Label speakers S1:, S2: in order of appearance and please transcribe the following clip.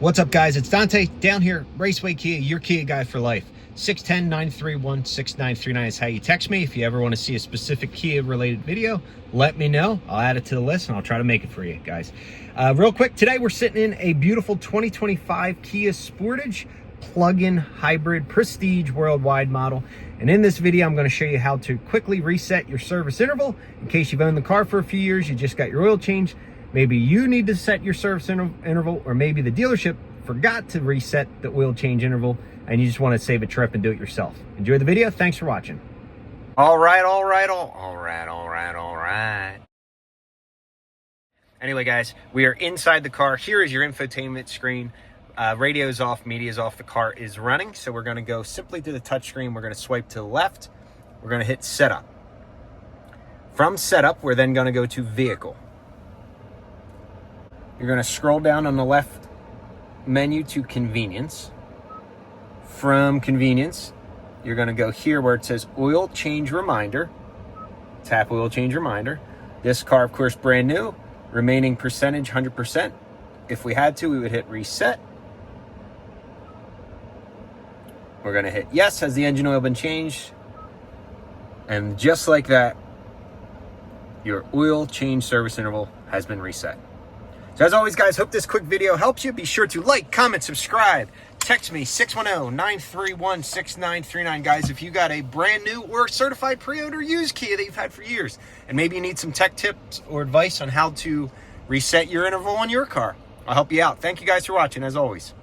S1: What's up, guys? It's Dante down here, Raceway Kia, your Kia guy for life. 610-931-6939 is how you text me. If you ever want to see a specific Kia related video, let me know. I'll add it to the list and I'll try to make it for you guys. Real quick, today we're sitting in a beautiful 2025 Kia Sportage plug-in hybrid prestige worldwide model. And in this video, I'm going to show you how to quickly reset your service interval. In case you've owned the car for a few years, you just got your oil change. Maybe you need to set your service interval, or maybe the dealership forgot to reset the oil change interval and you just want to save a trip and do it yourself. Enjoy the video. Thanks for watching. All right. Anyway, guys, we are inside the car. Here is your infotainment screen. Radio's off, media's off, the car is running. So we're going to go simply to the touchscreen. We're going to swipe to the left. We're going to hit setup. From setup, we're then going to go to vehicle. You're going to scroll down on the left menu to convenience. From convenience, you're going to go here where it says oil change reminder. Tap oil change reminder. This car, of course, brand new. Remaining percentage 100%. If we had to, we would hit reset. We're going to hit yes. Has the engine oil been changed? And just like that, your oil change service interval has been reset. So as always, guys, hope this quick video helps you. Be sure to like, comment, subscribe. Text me 610-931-6939. Guys, if you got a brand new or certified pre-owned or used Kia that you've had for years, and maybe you need some tech tips or advice on how to reset your interval on your car, I'll help you out. Thank you guys for watching, as always.